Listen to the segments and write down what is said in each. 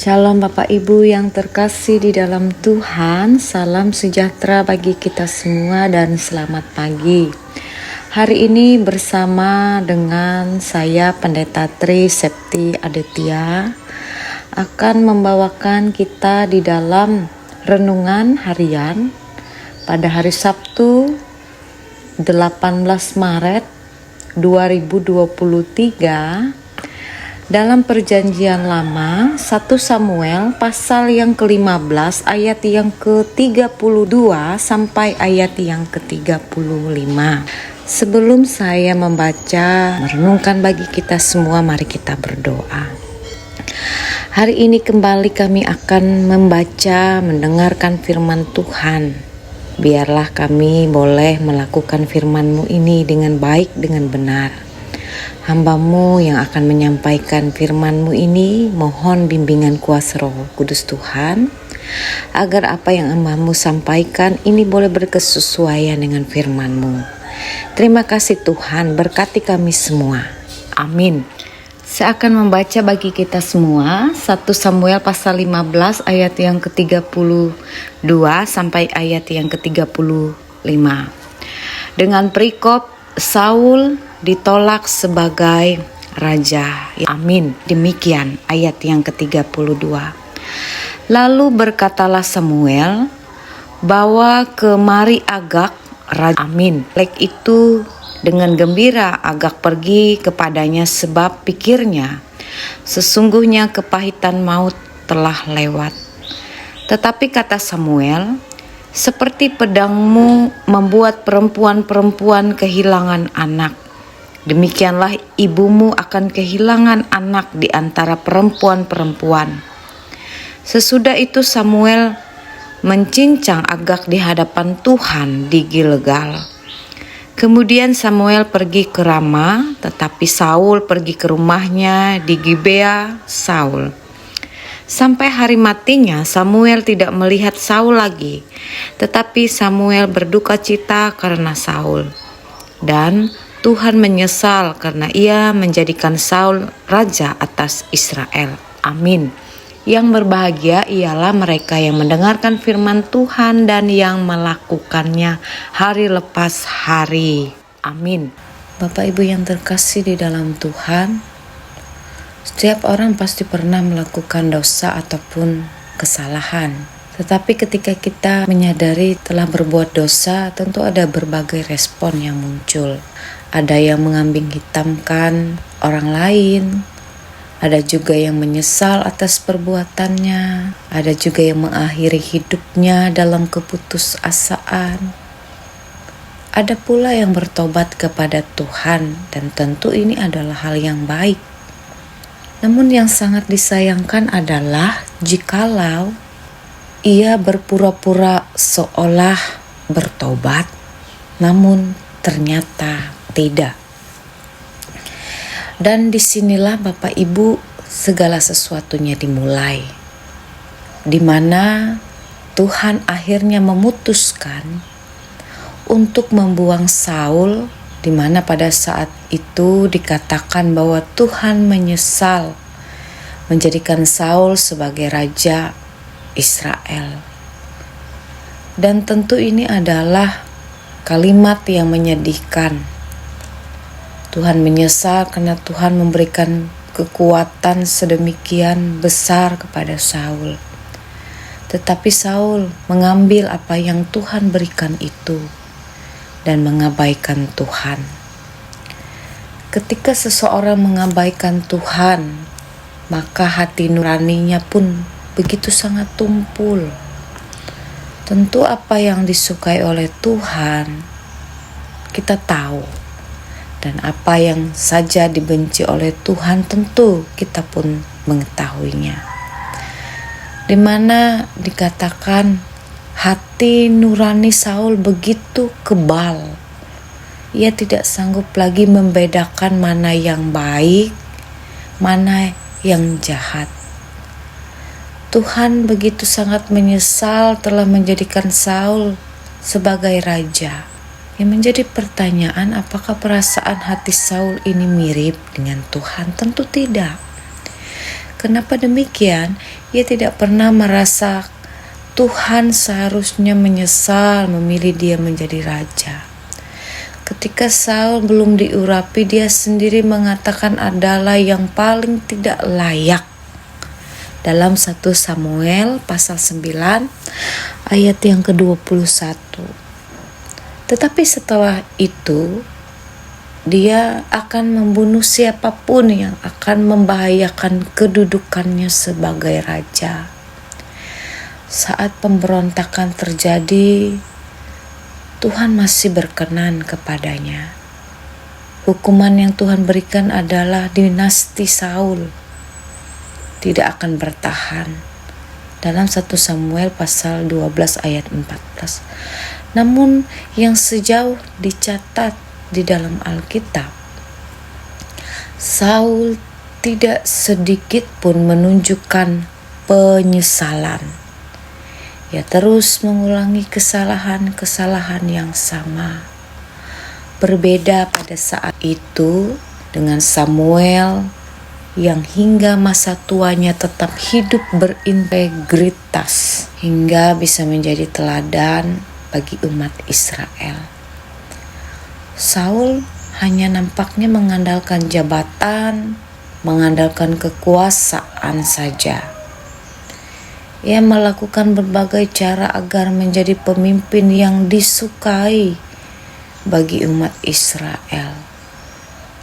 Shalom Bapak Ibu yang terkasih di dalam Tuhan, salam sejahtera bagi kita semua dan selamat pagi. Hari ini bersama dengan saya Pendeta Tri Septi Aditya akan membawakan kita di dalam renungan harian pada hari Sabtu 18 Maret 2023 dalam perjanjian lama 1 Samuel pasal yang ke-15 ayat yang ke-32 sampai ayat yang ke-35. Sebelum saya membaca merenungkan bagi kita semua, mari kita berdoa. Hari ini kembali kami akan membaca, mendengarkan firman Tuhan. Biarlah kami boleh melakukan firman-Mu ini dengan baik, dengan benar. Hamba-Mu yang akan menyampaikan firman-Mu ini, mohon bimbingan kuasa Roh Kudus Tuhan, agar apa yang hamba-Mu sampaikan ini boleh berkesesuaian dengan firman-Mu. Terima kasih Tuhan, berkati kami semua. Amin. Saya akan membaca bagi kita semua 1 Samuel pasal 15 ayat yang ke-32 sampai ayat yang ke-35. Dengan perikop Saul ditolak sebagai raja. Amin. Demikian ayat yang ke-32. Lalu berkatalah Samuel, bawa kemari Agag raja. Amin. Lek itu dengan gembira Agag pergi kepadanya sebab pikirnya, sesungguhnya kepahitan maut telah lewat. Tetapi kata Samuel, seperti pedangmu membuat perempuan-perempuan kehilangan anak, demikianlah ibumu akan kehilangan anak di antara perempuan-perempuan. Sesudah itu Samuel mencincang Agag di hadapan Tuhan di Gilgal. Kemudian Samuel pergi ke Rama, tetapi Saul pergi ke rumahnya di Gibea Saul. Sampai hari matinya Samuel tidak melihat Saul lagi, tetapi Samuel berduka cita karena Saul. Dan Tuhan menyesal karena ia menjadikan Saul raja atas Israel. Amin. Yang berbahagia ialah mereka yang mendengarkan firman Tuhan dan yang melakukannya hari lepas hari. Amin. Bapak Ibu yang terkasih di dalam Tuhan, setiap orang pasti pernah melakukan dosa ataupun kesalahan. Tetapi ketika kita menyadari telah berbuat dosa, tentu ada berbagai respon yang muncul. Ada yang mengambing hitamkan orang lain, ada juga yang menyesal atas perbuatannya, ada juga yang mengakhiri hidupnya dalam keputusasaan. Ada pula yang bertobat kepada Tuhan, dan tentu ini adalah hal yang baik. Namun yang sangat disayangkan adalah jikalau ia berpura-pura seolah bertobat, namun ternyata tidak. Dan disinilah Bapak Ibu segala sesuatunya dimulai, di mana Tuhan akhirnya memutuskan untuk membuang Saul, di mana pada saat itu dikatakan bahwa Tuhan menyesal menjadikan Saul sebagai raja Israel. Dan tentu ini adalah kalimat yang menyedihkan. Tuhan menyesal karena Tuhan memberikan kekuatan sedemikian besar kepada Saul. Tetapi Saul mengambil apa yang Tuhan berikan itu dan mengabaikan Tuhan. Ketika seseorang mengabaikan Tuhan, maka hati nuraninya pun begitu sangat tumpul. Tentu apa yang disukai oleh Tuhan kita tahu, dan apa yang saja dibenci oleh Tuhan tentu kita pun mengetahuinya. Di mana dikatakan hati nurani Saul begitu kebal. Ia tidak sanggup lagi membedakan mana yang baik, mana yang jahat. Tuhan begitu sangat menyesal telah menjadikan Saul sebagai raja. Yang menjadi pertanyaan, apakah perasaan hati Saul ini mirip dengan Tuhan? Tentu tidak. Kenapa demikian? Ia tidak pernah merasa Tuhan seharusnya menyesal memilih dia menjadi raja. Ketika Saul belum diurapi, dia sendiri mengatakan adalah yang paling tidak layak. Dalam 1 Samuel pasal 9 ayat yang ke-21. Tetapi setelah itu, dia akan membunuh siapapun yang akan membahayakan kedudukannya sebagai raja. Saat pemberontakan terjadi, Tuhan masih berkenan kepadanya. Hukuman yang Tuhan berikan adalah dinasti Saul tidak akan bertahan. Dalam 1 Samuel pasal 12 ayat 14. Namun yang sejauh dicatat di dalam Alkitab, Saul tidak sedikit pun menunjukkan penyesalan. Ia terus mengulangi kesalahan-kesalahan yang sama. Berbeda pada saat itu dengan Samuel yang hingga masa tuanya tetap hidup berintegritas hingga bisa menjadi teladan bagi umat Israel. Saul hanya nampaknya mengandalkan jabatan, mengandalkan kekuasaan saja. Ia melakukan berbagai cara agar menjadi pemimpin yang disukai bagi umat Israel.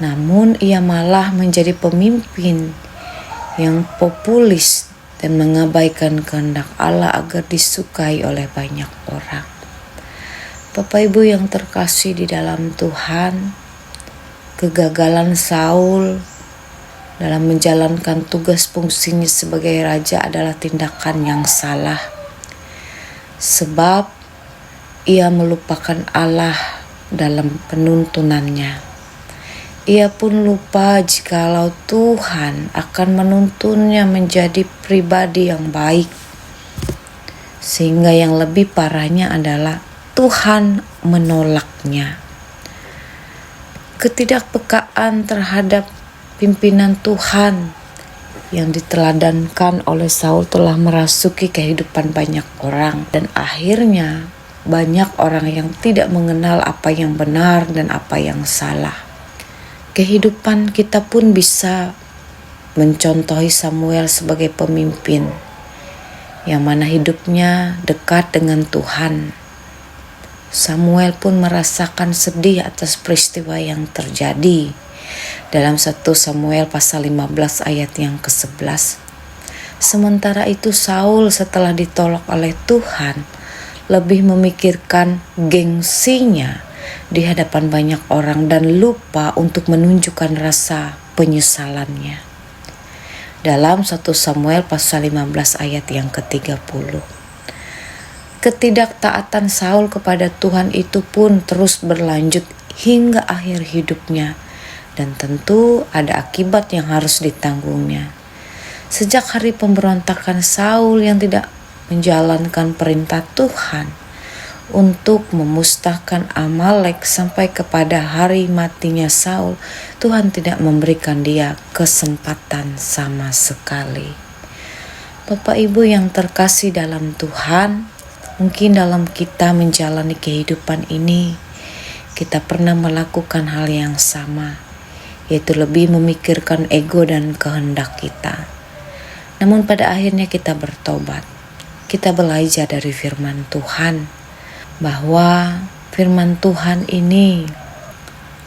Namun ia malah menjadi pemimpin yang populis dan mengabaikan kehendak Allah agar disukai oleh banyak orang. Bapak Ibu yang terkasih di dalam Tuhan, kegagalan Saul dalam menjalankan tugas fungsinya sebagai raja adalah tindakan yang salah. Sebab ia melupakan Allah dalam penuntunannya. Ia pun lupa jikalau Tuhan akan menuntunnya menjadi pribadi yang baik. Sehingga yang lebih parahnya adalah Tuhan menolaknya. Ketidakpekaan terhadap pimpinan Tuhan yang diteladankan oleh Saul telah merasuki kehidupan banyak orang. Dan akhirnya banyak orang yang tidak mengenal apa yang benar dan apa yang salah. Kehidupan kita pun bisa mencontohi Samuel sebagai pemimpin yang mana hidupnya dekat dengan Tuhan. Samuel pun merasakan sedih atas peristiwa yang terjadi. Dalam 1 Samuel pasal 15 ayat yang ke-11. Sementara itu Saul setelah ditolak oleh Tuhan lebih memikirkan gengsinya di hadapan banyak orang dan lupa untuk menunjukkan rasa penyesalannya. Dalam 1 Samuel pasal 15 ayat yang ke-30. Ketidaktaatan Saul kepada Tuhan itu pun terus berlanjut hingga akhir hidupnya, dan tentu ada akibat yang harus ditanggungnya. Sejak hari pemberontakan Saul yang tidak menjalankan perintah Tuhan untuk memusnahkan Amalek sampai kepada hari matinya Saul, Tuhan tidak memberikan dia kesempatan sama sekali. Bapak Ibu yang terkasih dalam Tuhan, mungkin dalam kita menjalani kehidupan ini, kita pernah melakukan hal yang sama, yaitu lebih memikirkan ego dan kehendak kita. Namun pada akhirnya kita bertobat. Kita belajar dari firman Tuhan, bahwa firman Tuhan ini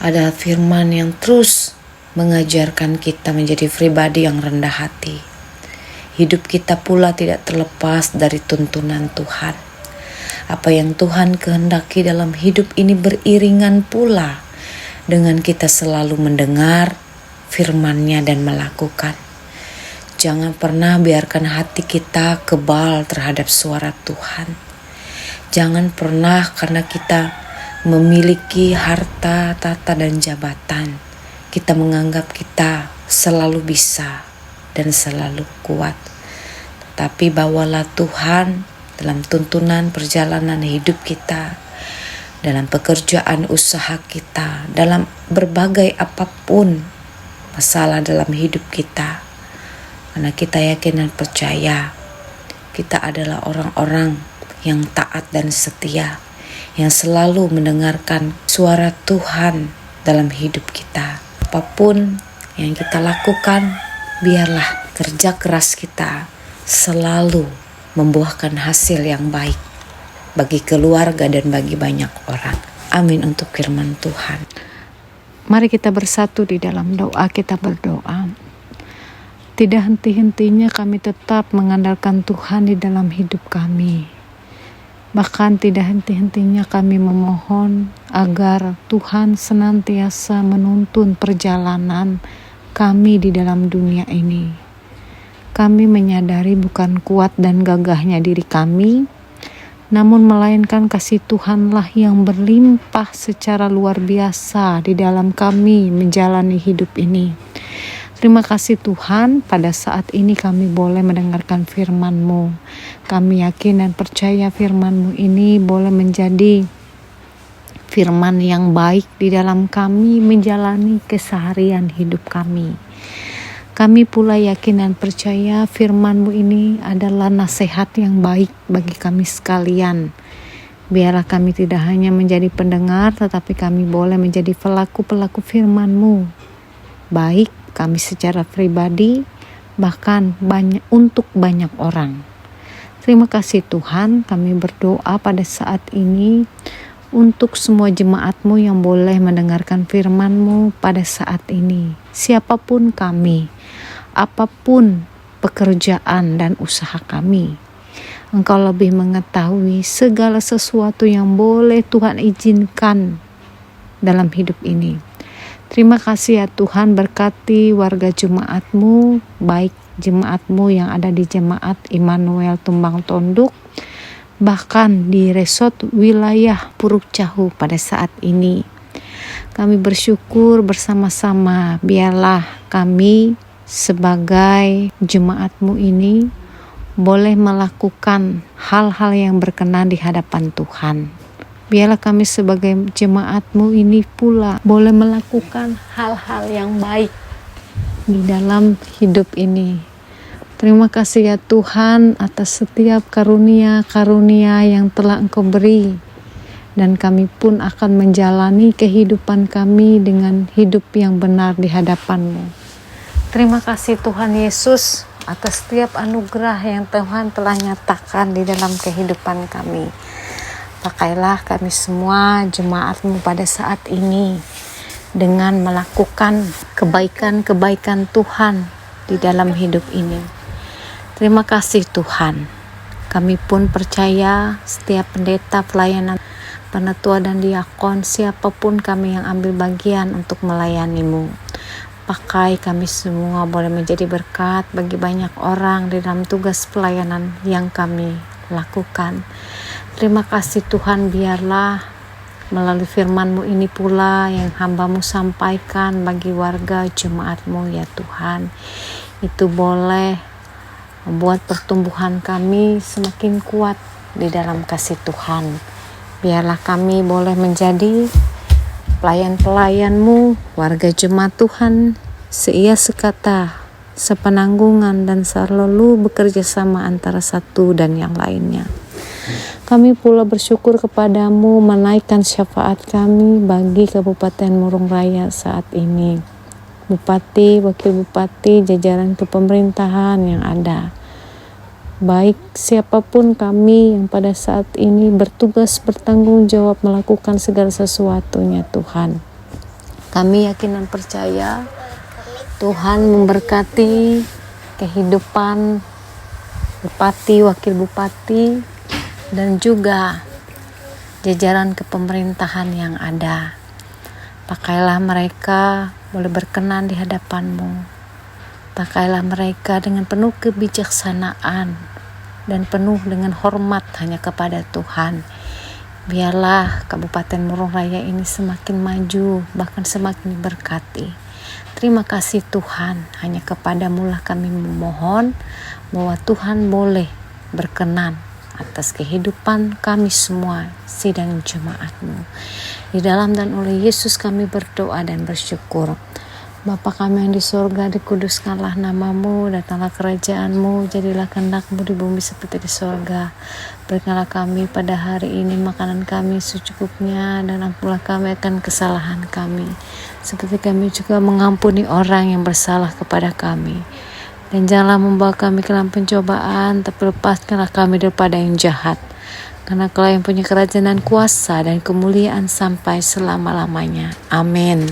adalah firman yang terus mengajarkan kita menjadi pribadi yang rendah hati. Hidup kita pula tidak terlepas dari tuntunan Tuhan. Apa yang Tuhan kehendaki dalam hidup ini beriringan pula dengan kita selalu mendengar firman-Nya dan melakukan. Jangan pernah biarkan hati kita kebal terhadap suara Tuhan. Jangan pernah karena kita memiliki harta, tata, dan jabatan, kita menganggap kita selalu bisa dan selalu kuat. Tapi bawalah Tuhan dalam tuntunan perjalanan hidup kita, dalam pekerjaan usaha kita, dalam berbagai apapun masalah dalam hidup kita. Karena kita yakin dan percaya kita adalah orang-orang yang taat dan setia, yang selalu mendengarkan suara Tuhan dalam hidup kita. Apapun yang kita lakukan, biarlah kerja keras kita selalu membuahkan hasil yang baik bagi keluarga dan bagi banyak orang. Amin untuk firman Tuhan. Mari kita bersatu di dalam doa, kita berdoa. Tidak henti-hentinya kami tetap mengandalkan Tuhan di dalam hidup kami. Bahkan tidak henti-hentinya kami memohon agar Tuhan senantiasa menuntun perjalanan kami di dalam dunia ini. Kami menyadari bukan kuat dan gagahnya diri kami, namun melainkan kasih Tuhanlah yang berlimpah secara luar biasa di dalam kami menjalani hidup ini. Terima kasih Tuhan, pada saat ini kami boleh mendengarkan firman-Mu. Kami yakin dan percaya firman-Mu ini boleh menjadi firman yang baik di dalam kami menjalani keseharian hidup kami. Kami pula yakin dan percaya firman-Mu ini adalah nasihat yang baik bagi kami sekalian. Biarlah kami tidak hanya menjadi pendengar, tetapi kami boleh menjadi pelaku-pelaku firman-Mu. Baik kami secara pribadi, bahkan untuk banyak orang. Terima kasih Tuhan, kami berdoa pada saat ini untuk semua jemaat-Mu yang boleh mendengarkan firman-Mu pada saat ini. Siapapun kami, apapun pekerjaan dan usaha kami, Engkau lebih mengetahui segala sesuatu yang boleh Tuhan izinkan dalam hidup ini. Terima kasih ya Tuhan, berkati warga jemaat-Mu, baik jemaat-Mu yang ada di jemaat Immanuel Tumbang Tonduk, bahkan di resort wilayah Puruk Cahu pada saat ini. Kami bersyukur bersama-sama, biarlah kami sebagai jemaat-Mu ini boleh melakukan hal-hal yang berkenan di hadapan Tuhan. Biarlah kami sebagai jemaat-Mu ini pula boleh melakukan hal-hal yang baik di dalam hidup ini. Terima kasih ya Tuhan atas setiap karunia-karunia yang telah Engkau beri. Dan kami pun akan menjalani kehidupan kami dengan hidup yang benar di hadapan-Mu. Terima kasih Tuhan Yesus atas setiap anugerah yang Tuhan telah nyatakan di dalam kehidupan kami. Pakailah kami semua jemaat-Mu pada saat ini dengan melakukan kebaikan-kebaikan Tuhan di dalam hidup ini. Terima kasih Tuhan. Kami pun percaya setiap pendeta pelayanan, penatua dan diakon, siapapun kami yang ambil bagian untuk melayani-Mu. Pakai kami semua boleh menjadi berkat bagi banyak orang di dalam tugas pelayanan yang kami lakukan. Terima kasih Tuhan, biarlah melalui firman-Mu ini pula yang hamba-Mu sampaikan bagi warga jemaat-Mu ya Tuhan, itu boleh membuat pertumbuhan kami semakin kuat di dalam kasih Tuhan. Biarlah kami boleh menjadi pelayan-pelayan-Mu, warga jemaat Tuhan, seia sekata, sepenanggungan dan selalu bekerja sama antara satu dan yang lainnya. Kami pula bersyukur kepadamu menaikkan syafaat kami bagi Kabupaten Murung Raya saat ini. Bupati, Wakil Bupati, jajaran kepemerintahan yang ada. Baik siapapun kami yang pada saat ini bertugas bertanggung jawab melakukan segala sesuatunya Tuhan. Kami yakin dan percaya Tuhan memberkati kehidupan Bupati, Wakil Bupati, dan juga jajaran kepemerintahan yang ada. Pakailah mereka boleh berkenan di hadapan-Mu. Pakailah mereka dengan penuh kebijaksanaan dan penuh dengan hormat hanya kepada Tuhan. Biarlah Kabupaten Murung Raya ini semakin maju, bahkan semakin diberkati. Terima kasih Tuhan, hanya kepadamu lah kami memohon bahwa Tuhan boleh berkenan atas kehidupan kami semua, sidang jemaat-Mu. Di dalam dan oleh Yesus kami berdoa dan bersyukur. Bapa kami yang di surga, dikuduskanlah namamu, datanglah kerajaanmu, jadilah kehendakmu di bumi seperti di surga. Berikanlah kami pada hari ini makanan kami secukupnya, dan ampunilah kami akan kesalahan kami, seperti kami juga mengampuni orang yang bersalah kepada kami. Dan janganlah membawa kami ke dalam pencobaan, tapi lepaskanlah kami daripada yang jahat. Karena Kau yang punya kerajaan dan kuasa dan kemuliaan sampai selama-lamanya. Amin.